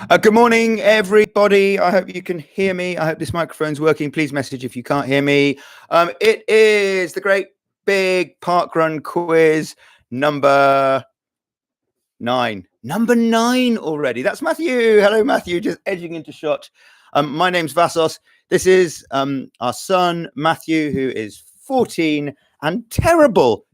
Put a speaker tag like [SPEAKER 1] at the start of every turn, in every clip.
[SPEAKER 1] Good morning, everybody. I hope you can hear me. I hope this microphone's working. Please message if you can't hear me. It is the great big parkrun quiz number 9. Number 9 already. That's Matthew. Hello, Matthew. Just edging into shot. My name's Vassos. This is our son, Matthew, who is 14 and terrible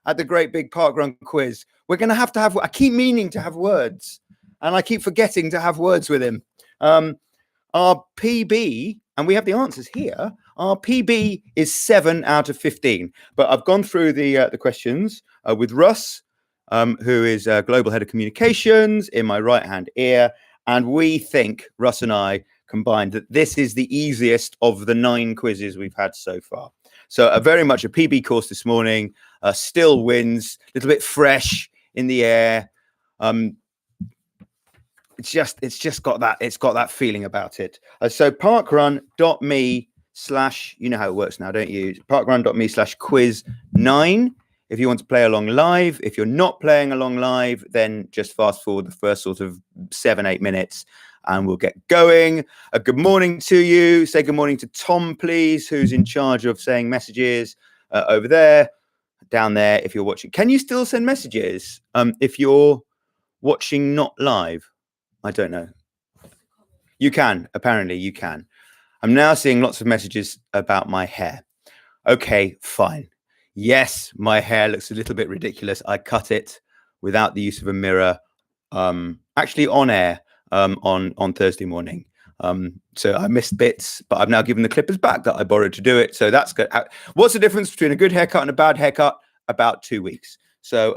[SPEAKER 1] at the great big parkrun quiz. We're going to have, I keep meaning to have words. And I keep forgetting to have words with him. Our PB, and we have the answers here. Our PB is 7 out of 15. But I've gone through the questions with Russ, who is Global Head of Communications in my right-hand ear. And we think, Russ and I combined, that this is the easiest of the 9 quizzes we've had so far. So very much a PB course this morning. Still winds, a little bit fresh in the air. It's just got that feeling about it. So parkrun.me/ you know how it works now, don't you? parkrun.me/quiz9 if you want to play along live. If you're not playing along live, then just fast forward the first sort of 7-8 minutes and we'll get going. Good morning to you. Say good morning to Tom, please, who's in charge of saying messages over there, down there. If you're watching, can you still send messages if you're watching not live? I don't know. You can. Apparently you can. I'm now seeing lots of messages about my hair. Okay, fine. Yes, my hair looks a little bit ridiculous. I cut it without the use of a mirror, actually on air on Thursday morning. So I missed bits, but I've now given the clippers back that I borrowed to do it. So that's good. What's the difference between a good haircut and a bad haircut? About 2 weeks. So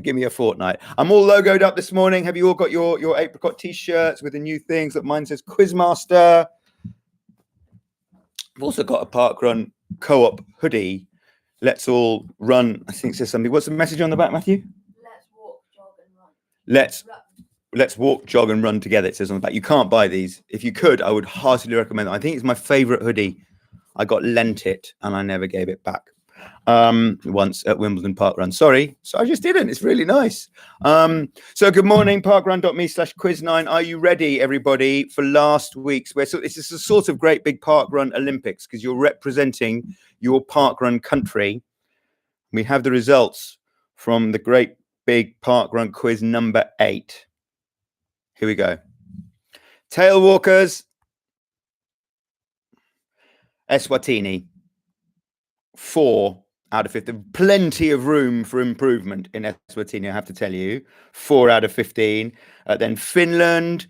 [SPEAKER 1] give me a fortnight. I'm all logoed up this morning. Have you all got your apricot t-shirts with the new things? That mine says Quizmaster. I've also got a parkrun co-op hoodie. Let's all run. I think it says something. What's the message on the back, Matthew?
[SPEAKER 2] Let's walk, jog, and run.
[SPEAKER 1] Let's walk, jog, and run together. It says on the back. You can't buy these. If you could, I would heartily recommend them. I think it's my favorite hoodie. I got lent it and I never gave it back. Once at Wimbledon Parkrun. Sorry, so I just didn't. It's really nice. So good morning, parkrun.me/quiz9. Are you ready, everybody, for last week's? So this is a sort of great big parkrun Olympics because you're representing your parkrun country. We have the results from the great big parkrun quiz number 8. Here we go. Tail walkers, Eswatini. 4 out of 15. Plenty of room for improvement in Eswatini, I have to tell you. 4 out of 15. Then Finland,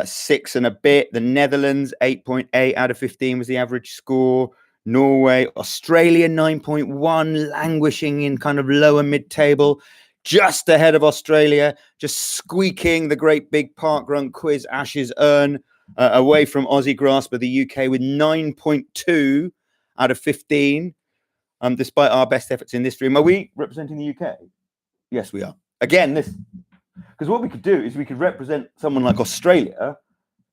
[SPEAKER 1] 6 and a bit. The Netherlands, 8.8 out of 15 was the average score. Norway, Australia, 9.1, languishing in kind of lower mid-table. Just ahead of Australia, just squeaking the great big parkrun quiz Ashes urn away from Aussie grasp of the UK with 9.2 out of 15. Despite our best efforts in this stream. Are we representing the UK? Yes, we are. Again, because what we could do is we could represent someone like Australia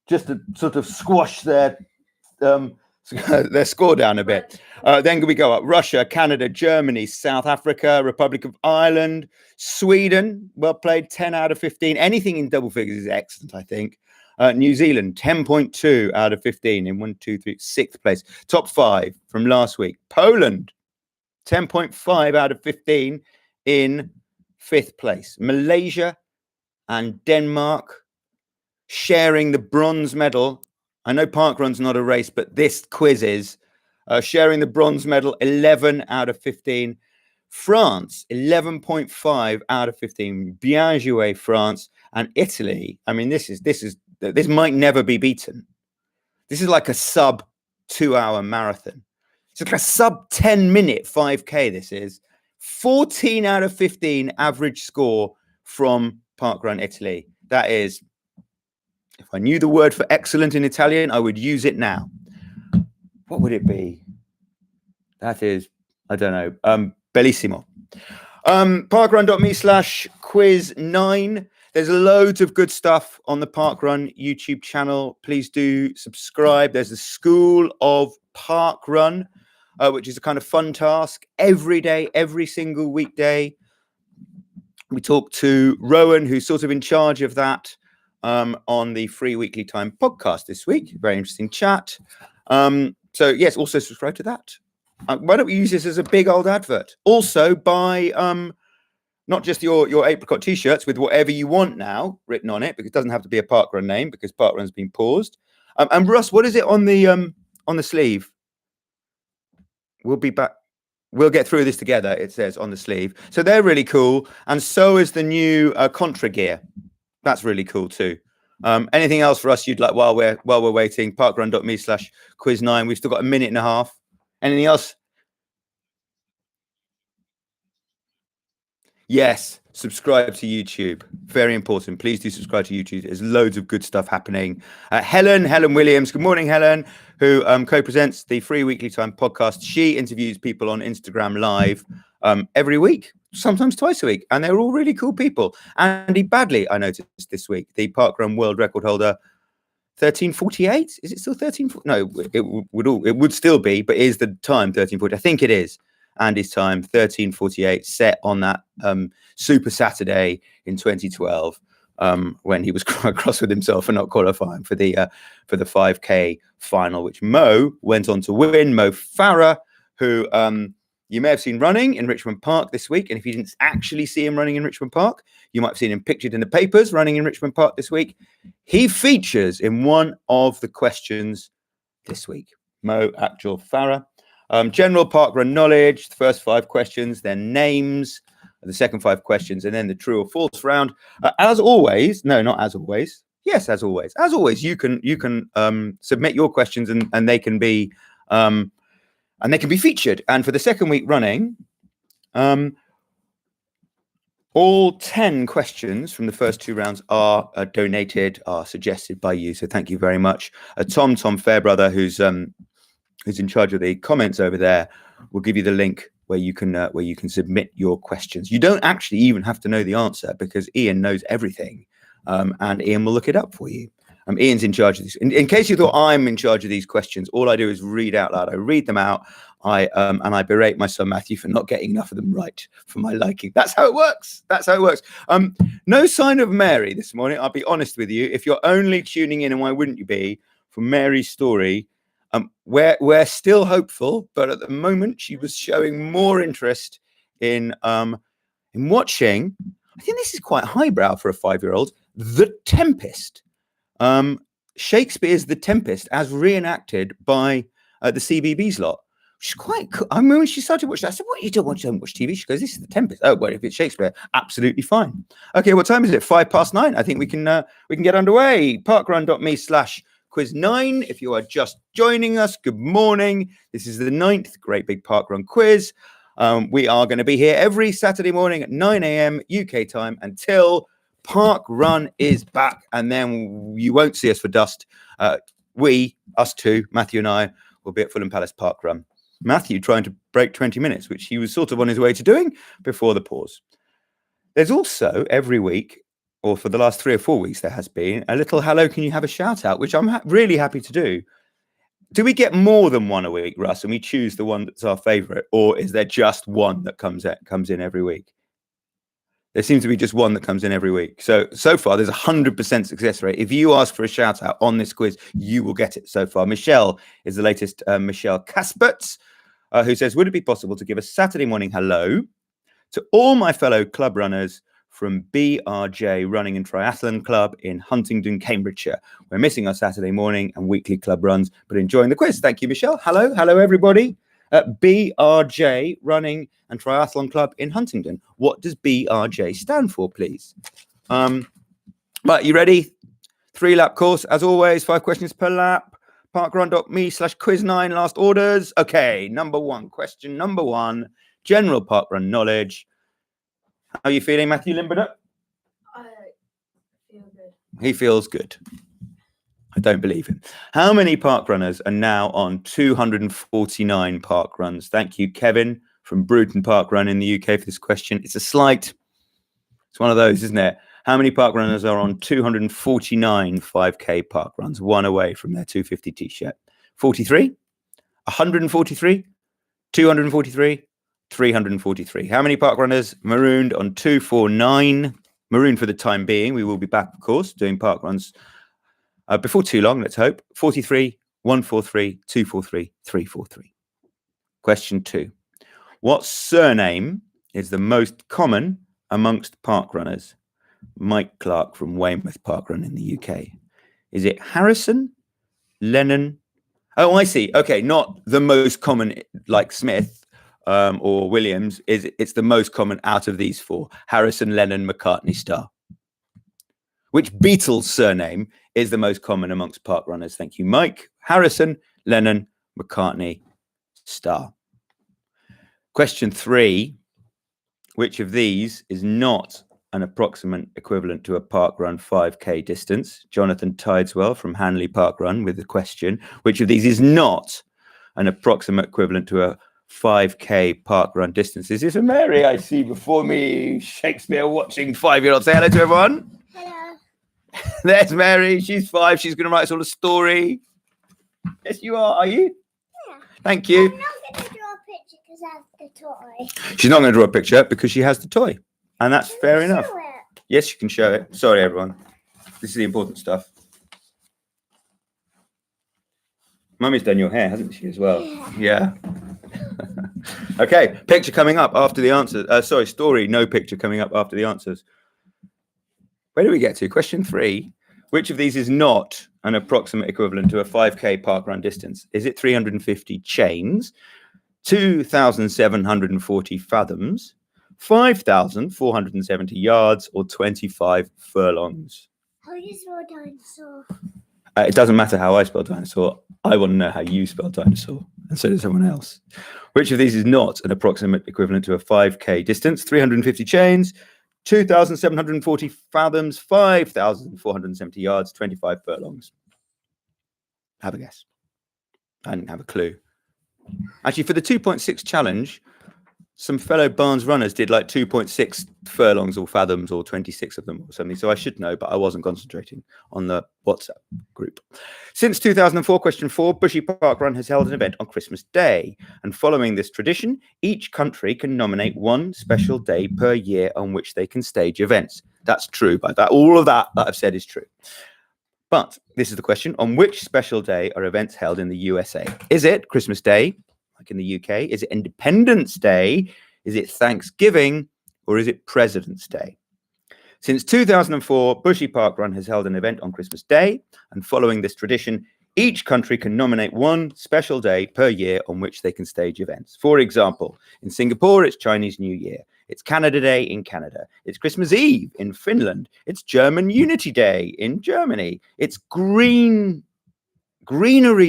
[SPEAKER 1] just to sort of squash their score down a bit. Then we go up. Russia, Canada, Germany, South Africa, Republic of Ireland, Sweden. Well played, 10 out of 15. Anything in double figures is excellent, I think. New Zealand, 10.2 out of 15 in 6th place. Top 5 from last week. Poland, 10.5 out of 15 in 5th place. Malaysia and Denmark sharing the bronze medal. I know parkrun's not a race, but this quiz is sharing the bronze medal, 11 out of 15. France, 11.5 out of 15. Bien joué, France. And Italy, I mean, this might never be beaten. This is like a sub 2-hour marathon. It's like a sub 10-minute 5K. This is 14 out of 15 average score from Parkrun Italy. That is, if I knew the word for excellent in Italian, I would use it now. What would it be? That is, I don't know. Bellissimo. Parkrun.me/quiz9. There's loads of good stuff on the Parkrun YouTube channel. Please do subscribe. There's a School of Parkrun, which is a kind of fun task every day, every single weekday. We talk to Rowan, who's sort of in charge of that. on the Free Weekly Time podcast this week. Very interesting chat. So yes, also subscribe to that. Why don't we use this as a big old advert? Also buy not just your apricot t-shirts with whatever you want now written on it, because it doesn't have to be a parkrun name because parkrun's been paused. And Russ, what is it on the sleeve? We'll be back. We'll get through this together. It says on the sleeve. So they're really cool. And so is the new contra gear. That's really cool too. Anything else for us you'd like while we're waiting? Parkrun.me/quiz9. We've still got a minute and a half. Anything else? Yes, subscribe to YouTube. Very important. Please do subscribe to YouTube. There's loads of good stuff happening. Helen Williams. Good morning, Helen, who co-presents the Free Weekly Time podcast. She interviews people on Instagram Live every week, sometimes twice a week, and they're all really cool people. Andy Badley, I noticed this week, the parkrun world record holder, 13:48. Is it still 13? No, it would still be, but is the time 13:40? I think it is. Andy's time 13:48, set on that Super Saturday in 2012, when he was cross with himself for not qualifying for the 5K final, which Mo went on to win. Mo Farah, who you may have seen running in Richmond Park this week, and if you didn't actually see him running in Richmond Park, you might have seen him pictured in the papers running in Richmond Park this week. He features in one of the questions this week. Mo Farah. General parkrun knowledge, the first 5 questions, then names, the second 5 questions, and then the true or false round. As always, no, not as always. Yes, as always. As always, you can submit your questions and they can be featured. And for the second week running, all 10 questions from the first 2 rounds are donated, are suggested by you. So thank you very much. Tom Fairbrother, who's in charge of the comments over there, will give you the link where you can submit your questions. You don't actually even have to know the answer, because Ian knows everything, and Ian will look it up for you. Ian's in charge of this. In case you thought I'm in charge of these questions, all I do is read out loud. I read them out. And I berate my son Matthew for not getting enough of them right for my liking. That's how it works. No sign of Mary this morning. I'll be honest with you. If you're only tuning in, and why wouldn't you be, for Mary's story? We're still hopeful, but at the moment she was showing more interest in watching. I think this is quite highbrow for a 5-year-old. The Tempest, Shakespeare's The Tempest, as reenacted by the CBeebies lot. She's quite cool. I mean, when she started watching, I said, "What are you doing? You don't watch TV?" She goes, "This is The Tempest." Oh, well, if it's Shakespeare, absolutely fine. Okay, what time is it? 9:05. I think we can get underway. Parkrun.me/quiz9. If you are just joining us, good morning. This is the 9th Great Big Parkrun Quiz. We are going to be here every Saturday morning at 9 a.m. UK time until Parkrun is back, and then you won't see us for dust. Us two, Matthew and I, will be at Fulham Palace Parkrun. Matthew trying to break 20 minutes, which he was sort of on his way to doing before the pause. There's also every week, or for the last 3 or 4 weeks, there has been a little hello, can you have a shout out, which I'm really happy to do. Do we get more than one a week, Russ, and we choose the one that's our favourite, or is there just one that comes in every week? There seems to be just one that comes in every week. So far, there's 100% success rate. If you ask for a shout out on this quiz, you will get it so far. Michelle is the latest, Michelle Casperts, who says, would it be possible to give a Saturday morning hello to all my fellow club runners from BRJ Running and Triathlon Club in Huntingdon, Cambridgeshire? We're missing our Saturday morning and weekly club runs, but enjoying the quiz. Thank you, Michelle. Hello, everybody. BRJ Running and Triathlon Club in Huntingdon. What does BRJ stand for, please? Right, you ready? 3-lap course, as always, 5 questions per lap. Parkrun.me/quiz9, last orders. Okay, question number one, general parkrun knowledge. How are you feeling, Matthew Limberdup?
[SPEAKER 2] I feel good.
[SPEAKER 1] He feels good. I don't believe him. How many parkrunners are now on 249 parkruns? Thank you, Kevin from Bruton Parkrun in the UK for this question. It's one of those, isn't it? How many parkrunners are on 249 5K parkruns? One away from their 250 t-shirt. 43, 143, 243, 343. How many parkrunners marooned on 249? maroon for the time being. We will be back, of course, doing park runs before too long, let's hope. 43, 143, 243, 343. Question 2. What surname is the most common amongst park runners? Mike Clark from Weymouth Parkrun in the UK. Is it Harrison, Lennon? Oh, I see. Okay, not the most common like Smith or Williams. It's the most common out of these 4. Harrison, Lennon, McCartney, Starr. Which Beatles surname is the most common amongst park runners? Thank you, Mike. Harrison, Lennon, McCartney, Starr. Question 3. Which of these is not an approximate equivalent to a parkrun 5K distance? Jonathan Tideswell from Hanley Parkrun with the question, which of these is not an approximate equivalent to a 5K parkrun distance? Is this a Mary I see before me? Shakespeare watching 5-year-old. Say hello to everyone.
[SPEAKER 2] Hello.
[SPEAKER 1] There's Mary. She's 5. She's going to write us all a story. Yes, you are you?
[SPEAKER 2] Yeah.
[SPEAKER 1] Thank you.
[SPEAKER 2] I'm not going to draw a picture because I have the toy.
[SPEAKER 1] She's not going to draw a picture because she has the toy. And that's fair enough.
[SPEAKER 2] Show it.
[SPEAKER 1] Yes, you can show it. Sorry, everyone. This is the important stuff. Mummy's done your hair, hasn't she, as well? Yeah. Okay, picture coming up after the answers. Story, no picture coming up after the answers. Where do we get to? Question 3. Which of these is not an approximate equivalent to a 5K parkrun distance? Is it 350 chains, 2,740 fathoms, 5,470 yards, or 25 furlongs?
[SPEAKER 2] How do you spell dinosaur?
[SPEAKER 1] It doesn't matter how I spell dinosaur. I want to know how you spell dinosaur, and so does someone else. Which of these is not an approximate equivalent to a 5K distance? 350 chains, 2,740 fathoms, 5,470 yards, 25 furlongs. Have a guess. I didn't have a clue. Actually, for the 2.6 challenge, some fellow Barnes runners did like 2.6 furlongs or fathoms or 26 of them or something. So I should know, but I wasn't concentrating on the WhatsApp group. Since 2004, question 4, Bushy Parkrun has held an event on Christmas Day. And following this tradition, each country can nominate one special day per year on which they can stage events. That's true. But all of that I've said is true. But this is the question. On which special day are events held in the USA? Is it Christmas Day, like in the UK? Is it Independence Day? Is it Thanksgiving? Or is it President's Day? Since 2004, Bushy Parkrun has held an event on Christmas Day. And following this tradition, each country can nominate one special day per year on which they can stage events. For example, in Singapore, it's Chinese New Year. It's Canada Day in Canada. It's Christmas Eve in Finland. It's German Unity Day in Germany. It's Greenery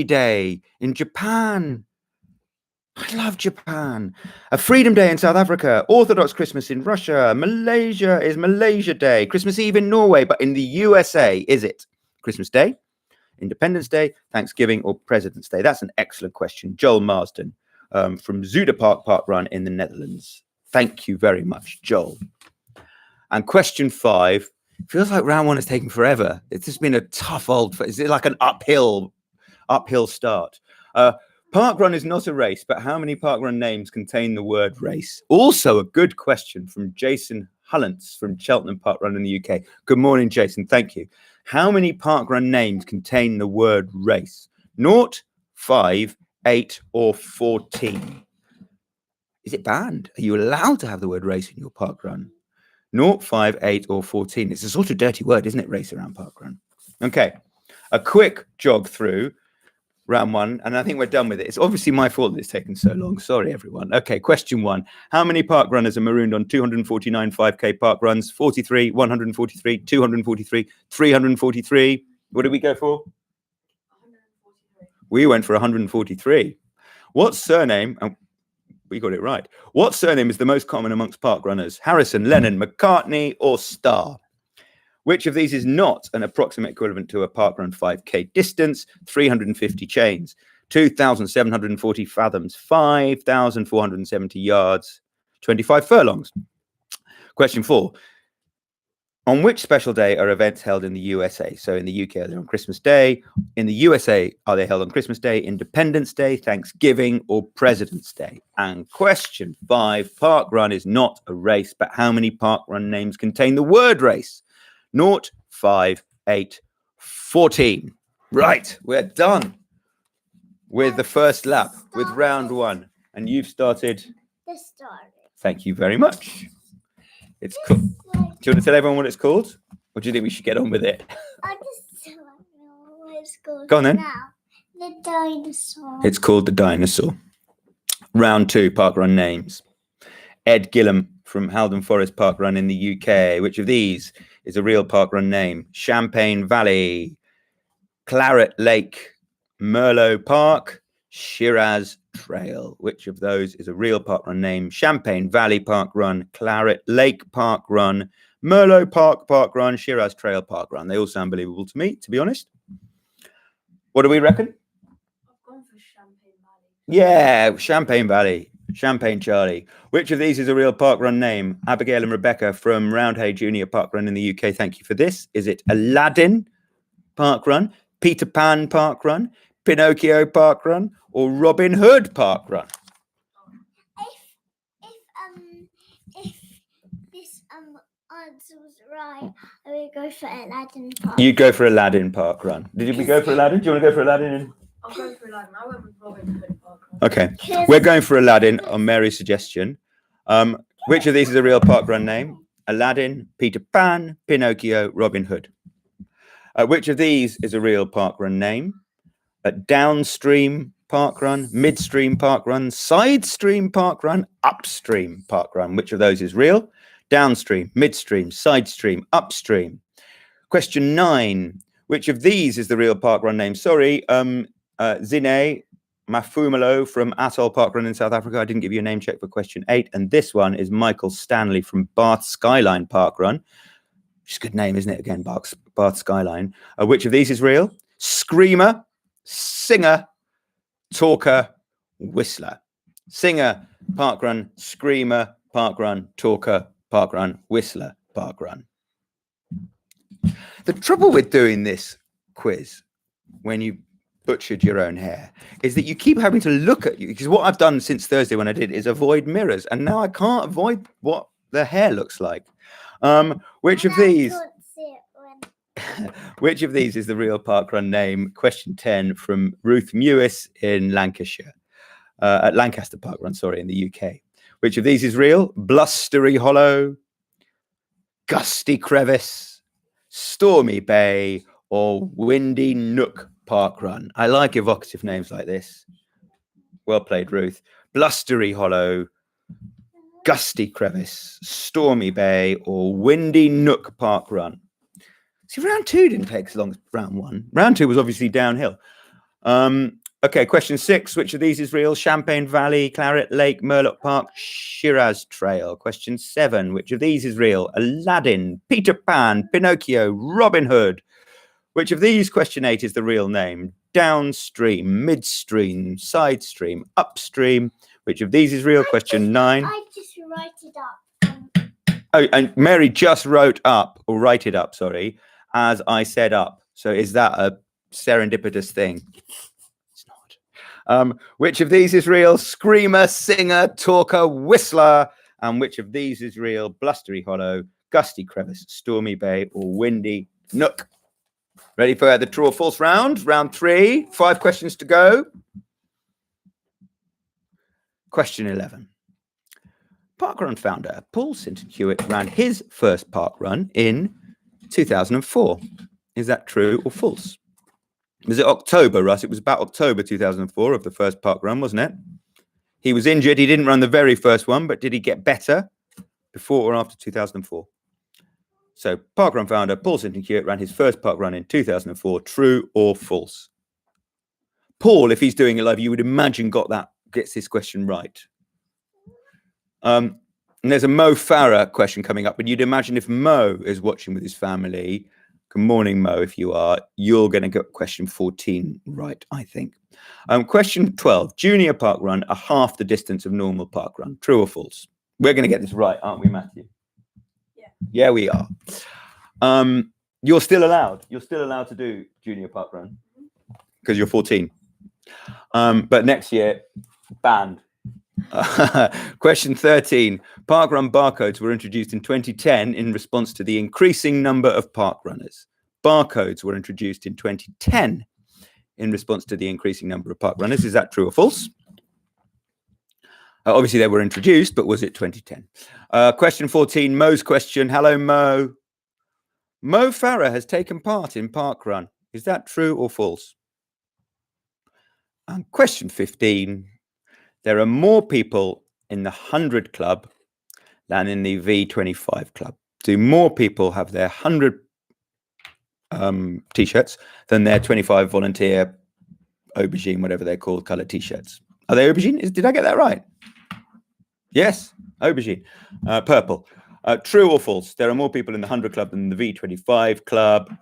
[SPEAKER 1] Day in Japan. I love Japan. A Freedom Day in South Africa. Orthodox Christmas in Russia. Malaysia is Malaysia Day. Christmas Eve in Norway. But in the USA, is it Christmas Day, Independence Day, Thanksgiving, or President's Day? That's an excellent question. Joel Marsden from Zuiderpark Parkrun in the Netherlands. Thank you very much, Joel. And question 5. Feels like round 1 is taking forever. It's just been a tough is it like an uphill start? Parkrun is not a race, but how many parkrun names contain the word race? Also a good question from Jason Hullants from Cheltenham Parkrun in the UK. Good morning, Jason. Thank you. How many parkrun names contain the word race? 0, 5, 8, or 14? Is it banned? Are you allowed to have the word race in your parkrun? 0, 5, 8, or 14. It's a sort of dirty word, isn't it? Race around parkrun. Okay. A quick jog through round 1, and I think we're done with it. It's obviously my fault that it's taken so long. Sorry, everyone. Okay, question 1. How many park runners are marooned on 249 5K park runs? 43, 143, 243, 343. What did we go for?
[SPEAKER 2] 143.
[SPEAKER 1] We went for 143. What surname... we got it right. What surname is the most common amongst park runners? Harrison, Lennon, McCartney, or Starr? Which of these is not an approximate equivalent to a parkrun 5K distance? 350 chains, 2,740 fathoms, 5,470 yards, 25 furlongs. Question 4. On which special day are events held in the USA? So in the UK, they're on Christmas Day. In the USA, are they held on Christmas Day, Independence Day, Thanksgiving, or President's Day? And question 5, parkrun is not a race, but how many parkrun names contain the word race? 0, 5, 8, 14. Right, we're done with the first lap, with round 1. And you've started?
[SPEAKER 2] The story.
[SPEAKER 1] Thank you very much. It's cool. Do you want to tell everyone what it's called? Or do you think we should get on with it?
[SPEAKER 2] I just don't know what it's called.
[SPEAKER 1] Go on then.
[SPEAKER 2] Now. The dinosaur.
[SPEAKER 1] It's called The Dinosaur. Round 2, parkrun names. Ed Gillam from Haldon Forest Parkrun in the UK. Which of these is a real parkrun name? Champagne Valley, Claret Lake, Merlot Park, Shiraz Trail. Which of those is a real parkrun name? Champagne Valley Parkrun, Claret Lake Parkrun, Merlot Park Parkrun, Shiraz Trail Parkrun. They all sound believable to me, to be honest. What do we reckon?
[SPEAKER 2] I've gone for Champagne Valley.
[SPEAKER 1] Yeah, Champagne Valley, Champagne Charlie. Which of these is a real parkrun name? Abigail and Rebecca from Roundhay Junior Parkrun in the UK. Thank you for this. Is it Aladdin Parkrun, Peter Pan Parkrun, Pinocchio Parkrun, or Robin Hood Parkrun?
[SPEAKER 2] If this answer was right, I would go for Aladdin Park.
[SPEAKER 1] You'd go for Aladdin Parkrun. Did we go for Aladdin? Do you want to go for Aladdin?
[SPEAKER 2] I'll go for Aladdin. I went with Robin Hood Parkrun.
[SPEAKER 1] Okay, we're going for Aladdin on Mary's suggestion. Which of these is a real parkrun name? Aladdin, Peter Pan, Pinocchio, Robin Hood. Which of these is a real parkrun name? Downstream parkrun, midstream parkrun, sidestream parkrun, upstream parkrun. Which of those is real? Downstream, midstream, sidestream, upstream. Question 9. Which of these is the real parkrun name? Sorry, Zine Mafumalo from Atoll Parkrun in South Africa. I didn't give you a name check for question 8. And this one is Michael Stanley from Bath Skyline Parkrun. Which is a good name, isn't it? Again, Bath Skyline. Which of these is real? Screamer, singer, talker, whistler. Singer, parkrun, screamer, parkrun, talker, parkrun, whistler, parkrun. The trouble with doing this quiz, when you butchered your own hair, is that you keep having to look at you, because what I've done since Thursday when I did is avoid mirrors, and now I can't avoid what the hair looks like. Which of these which of these is the real parkrun name? Question 10 from Ruth Mewis in Lancashire, at Lancaster Parkrun, sorry, in the UK. Which of these is real? Blustery Hollow, Gusty Crevice, Stormy Bay, or Windy Nook Parkrun? I like evocative names like this. Well played, Ruth. Blustery Hollow, Gusty Crevice, Stormy Bay, or Windy Nook Parkrun. See, round 2 didn't take as long as round 1. Round 2 was obviously downhill. Okay, question 6. Which of these is real? Champagne Valley, Claret Lake, Merlot Park, Shiraz Trail. Question 7. Which of these is real? Aladdin, Peter Pan, Pinocchio, Robin Hood. Which of these, question 8, is the real name? Downstream, midstream, sidestream, upstream. Which of these is real? Question 9.
[SPEAKER 2] I just write it up.
[SPEAKER 1] Oh, and Mary just wrote up, or write it up, sorry, as I said up. So is that a serendipitous thing? It's not. Which of these is real? Screamer, singer, talker, whistler. And which of these is real? Blustery Hollow, Gusty Crevice, Stormy Bay, or Windy Nook? Ready for the true or false round? Round 3, 5 questions to go. Question 11. Parkrun founder Paul Sinton Hewitt ran his first parkrun in 2004. Is that true or false? Was it October, Russ? It was about October 2004 of the first parkrun, wasn't it? He was injured. He didn't run the very first one, but did he get better before or after 2004? So parkrun founder Paul Sinton Hewitt ran his first parkrun in 2004. True or false? Paul, if he's doing it live, you would imagine gets this question right. And there's a Mo Farah question coming up, and you'd imagine if Mo is watching with his family, good morning, Mo, if you are, you're going to get question 14 right, I think. Question 12, junior parkrun are half the distance of normal parkrun. True or false? We're going to get this right, aren't we, Matthew?
[SPEAKER 2] Yeah.
[SPEAKER 1] Yeah, we are. You're still allowed. You're still allowed to do junior parkrun because you're 14. But next year, banned. Question 13. Parkrun barcodes were introduced in 2010 in response to the increasing number of parkrunners. Barcodes were introduced in 2010 in response to the increasing number of parkrunners. Is that true or false? Obviously, they were introduced, but was it 2010? Question 14, Mo's question. Hello, Mo. Mo Farah has taken part in parkrun. Is that true or false? And question 15, there are more people in the 100 club than in the V25 club. Do more people have their 100 T-shirts than their 25 volunteer aubergine, whatever they're called, coloured T-shirts? Are they aubergine? Did I get that right? Yes, aubergine, purple. True or false? There are more people in the 100 club than the V25 club.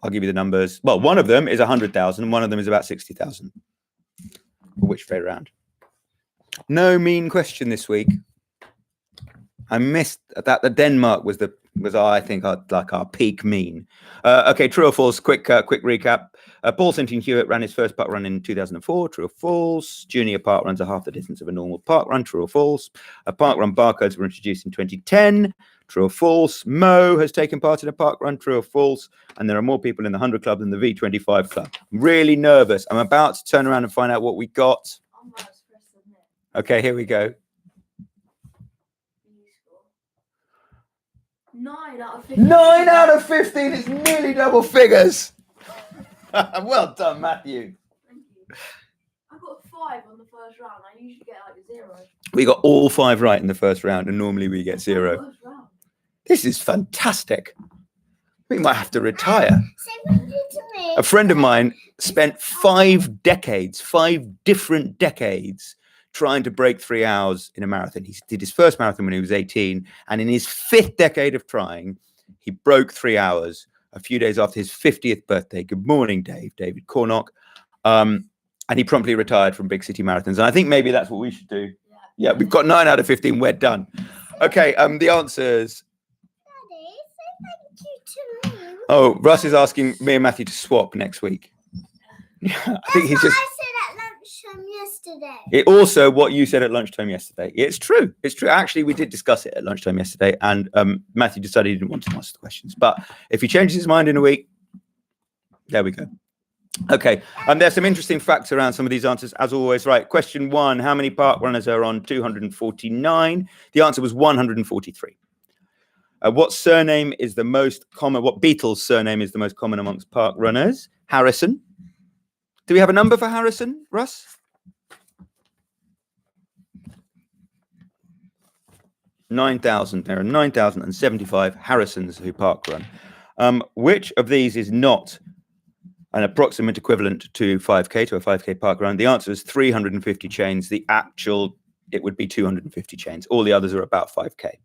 [SPEAKER 1] I'll give you the numbers. Well, one of them is 100,000 and one of them is about 60,000. Which way around? No mean question this week. I missed that. The Denmark was I think our peak mean. Okay, true or false? Quick recap. Paul Sinton Hewitt ran his first parkrun in 2004. True or false? Junior parkruns are half the distance of a normal parkrun. True or false? Parkrun barcodes were introduced in 2010. True or false? Mo has taken part in a parkrun. True or false? And there are more people in the 100 club than the V25 club. I'm really nervous. I'm about to turn around and find out what we got. Okay, here we go.
[SPEAKER 3] 9 out of 15.
[SPEAKER 1] 9 out of 15 is nearly double figures. Well done, Matthew.
[SPEAKER 3] Thank you. I got 5 on the first round. I usually get like 0.
[SPEAKER 1] We got all 5 right in the first round, and normally we get 0.
[SPEAKER 3] First round.
[SPEAKER 1] This is fantastic. We might have to retire.
[SPEAKER 2] Say what you did to me.
[SPEAKER 1] A friend of mine spent 5 different decades, trying to break 3 hours in a marathon. He did his first marathon when he was 18, and in his 5th decade of trying, he broke 3 hours a few days after his 50th birthday. Good morning, Dave. David Cornock. And he promptly retired from big city marathons. And I think maybe that's what we should do. Yeah, we've got 9 out of 15. We're done. Okay, the answers.
[SPEAKER 2] Daddy, say thank you to me.
[SPEAKER 1] Oh, Russ is asking me and Matthew to swap next week. I think he's just.
[SPEAKER 2] I said at lunchtime yesterday.
[SPEAKER 1] It also what you said at lunchtime yesterday. It's true. It's true. Actually, we did discuss it at lunchtime yesterday, and Matthew decided he didn't want to answer the questions. But if he changes his mind in a week, there we go. Okay. There's some interesting facts around some of these answers, as always. Right. Question 1: how many park runners are on 249? The answer was 143. What surname is the most common? What Beatles surname is the most common amongst park runners? Harrison. Do we have a number for Harrison, Russ? 9,000. There are 9,075 Harrisons who parkrun. Which of these is not an approximate equivalent to 5K, to a 5K parkrun? The answer is 350 chains. The actual, it would be 250 chains. All the others are about 5K.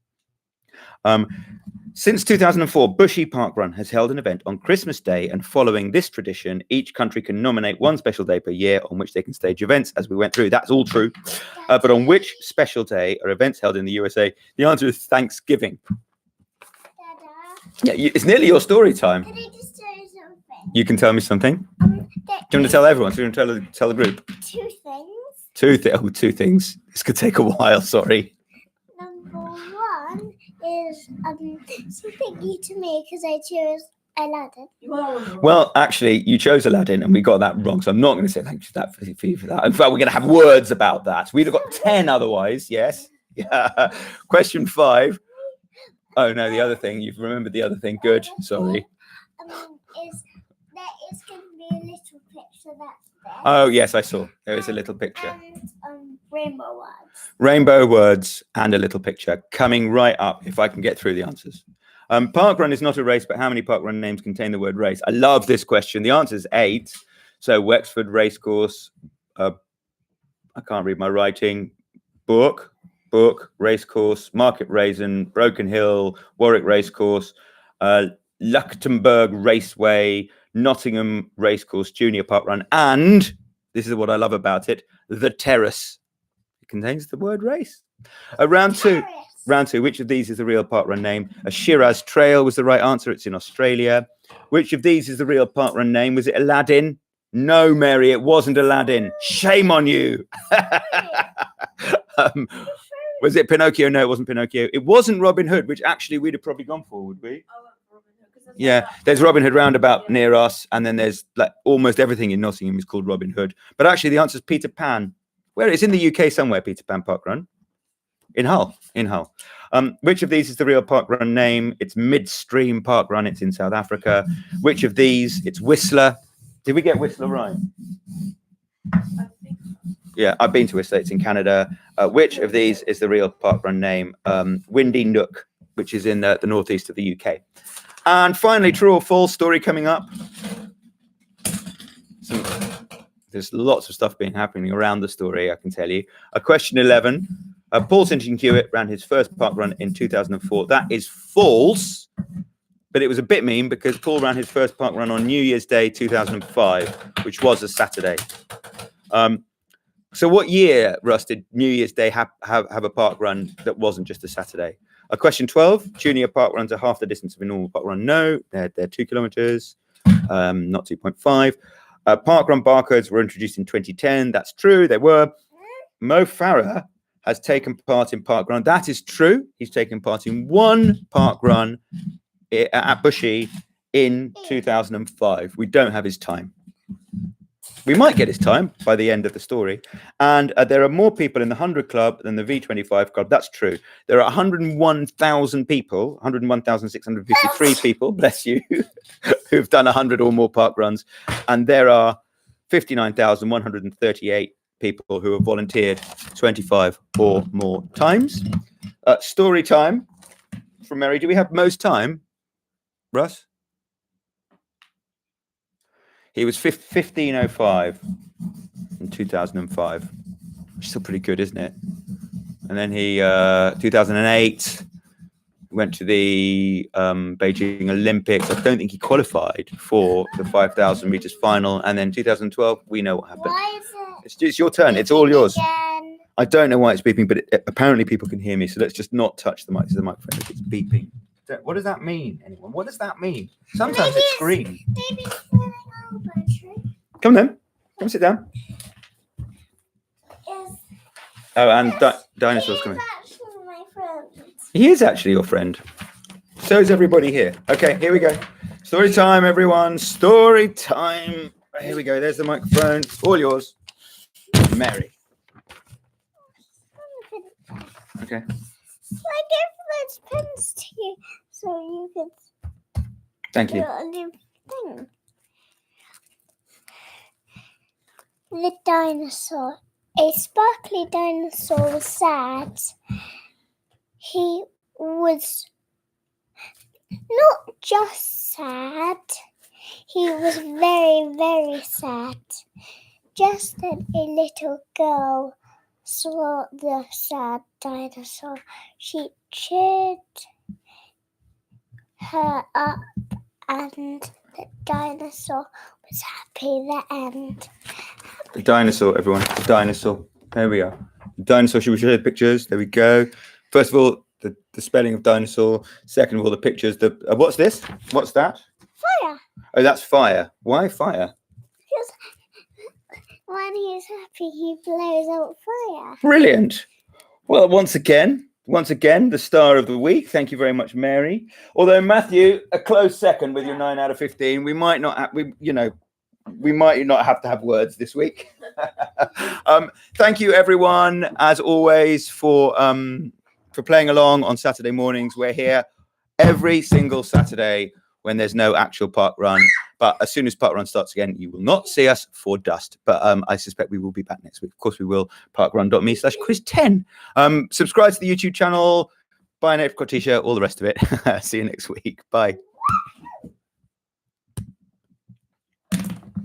[SPEAKER 1] Since 2004, Bushy Parkrun has held an event on Christmas Day, and following this tradition, each country can nominate one special day per year on which they can stage events, as we went through. That's all true. But on which special day are events held in the USA? The answer is Thanksgiving.
[SPEAKER 2] Dada,
[SPEAKER 1] Yeah, it's nearly your story time.
[SPEAKER 2] can I just tell you something?
[SPEAKER 1] You can tell me something. Do you want to tell everyone? So you want to tell the group?
[SPEAKER 2] 2 things.
[SPEAKER 1] Two things. This could take a while. Sorry.
[SPEAKER 2] Number 1 is say thank you to me because I chose Aladdin.
[SPEAKER 3] You are on the right.
[SPEAKER 1] Well, actually, you chose Aladdin, and we got that wrong. So I'm not going to say thank you for you for that. In fact, we're going to have words about that. We'd have got 10 otherwise. Yes. Yeah. Question 5. Oh no, the other thing. You've remembered the other thing. Good. Sorry.
[SPEAKER 2] Is there is going to be a little picture that's there.
[SPEAKER 1] Oh yes, I saw. There is a little picture.
[SPEAKER 2] And rainbow words.
[SPEAKER 1] Rainbow words and a little picture coming right up. If I can get through the answers. Parkrun is not a race, but how many parkrun names contain the word race? I love this question. The answer is 8. So Wexford Racecourse. I can't read my writing. Book, Racecourse, Market Raisin, Broken Hill, Warwick Racecourse, Luxembourg Raceway, Nottingham Racecourse, Junior Parkrun, and this is what I love about it, the Terrace. It contains the word race. Round 2. Round 2. Which of these is the real parkrun name? A Shiraz Trail was the right answer. It's in Australia. Which of these is the real parkrun name? Was it Aladdin? No, Mary, it wasn't Aladdin. Shame on you. Was it Pinocchio? No, it wasn't Pinocchio. It wasn't Robin Hood, which actually we'd have probably gone for, would we? Yeah, there's Robin Hood roundabout near us, and then there's like almost everything in Nottingham is called Robin Hood. But actually, the answer is Peter Pan. Where it's in the UK somewhere, Peter Pan Parkrun. In Hull. Which of these is the real parkrun name? It's Midstream Parkrun. It's in South Africa. Which of these? It's Whistler. Did we get Whistler right? Yeah, I've been to Whistler. It's in Canada. Which of these is the real parkrun name? Windy Nook, which is in the northeast of the UK. And finally, true or false story coming up. There's lots of stuff happening around the story, I can tell you. Question 11. Paul St. Hewitt ran his first parkrun in 2004. That is false, but it was a bit mean because Paul ran his first parkrun on New Year's Day 2005, which was a Saturday. So what year, Russ, did New Year's Day have a parkrun that wasn't just a Saturday? Question 12, junior parkruns are half the distance of a normal parkrun. No, they're 2 kilometers, not 2.5. Parkrun barcodes were introduced in 2010. That's true, they were. Mo Farah has taken part in parkrun. That is true. He's taken part in one parkrun at Bushy in 2005. We don't have his time. We might get his time by the end of the story. And there are more people in the 100 Club than the V25 Club. That's true. There are 101,000 people, 101,653 people, bless you, who've done 100 or more parkruns. And there are 59,138 people who have volunteered 25 or more times. Story time from Mary. Do we have most time, Russ? He was 15:05 in 2005. Still pretty good, isn't it? And then he, 2008, went to the Beijing Olympics. I don't think he qualified for the 5,000 meters final. And then 2012, we know what happened.
[SPEAKER 2] Why is
[SPEAKER 1] It's your turn. It's all yours.
[SPEAKER 2] again?
[SPEAKER 1] I don't know why it's beeping, but apparently people can hear me. So let's just not touch the mic. So the microphone if it's beeping. What does that mean, anyone? What does that mean? Sometimes it's green.
[SPEAKER 2] Maybe it's running out of battery.
[SPEAKER 1] Come then. Come sit down.
[SPEAKER 2] Yes.
[SPEAKER 1] Oh, and dinosaurs coming.
[SPEAKER 2] He's actually my friend.
[SPEAKER 1] He is actually your friend. So is everybody here. Okay, here we go. Story time, everyone. Story time. Here we go. There's the microphone. It's all yours. Mary. Okay.
[SPEAKER 2] I give those pens to you so you can
[SPEAKER 1] Thank you.
[SPEAKER 2] do a new thing. The dinosaur. A sparkly dinosaur was sad. He was not just sad. He was very, very sad. Just then a little girl saw the sad dinosaur. She cheered her up, and the dinosaur was happy. The end.
[SPEAKER 1] The dinosaur, everyone. The dinosaur. There we are. The dinosaur. Should we show the pictures? There we go. First of all, the spelling of dinosaur. Second of all, the pictures. What's this? What's that?
[SPEAKER 2] Fire.
[SPEAKER 1] Oh, that's fire. Why fire?
[SPEAKER 2] Because when he's happy, he blows out fire.
[SPEAKER 1] Brilliant. Well, once again, the star of the week. Thank you very much, Mary. Although Matthew, a close second with your 9 out of 15. We might not have, we might not have to have words this week. Thank you, everyone, as always, for playing along on Saturday mornings. We're here every single Saturday when there's no actual park run. But as soon as park run starts again, you will not see us for dust. But I suspect we will be back next week. Of course, we will. parkrun.me/quiz10. Subscribe to the YouTube channel. Buy an apricot t-shirt, all the rest of it. See you next week. Bye.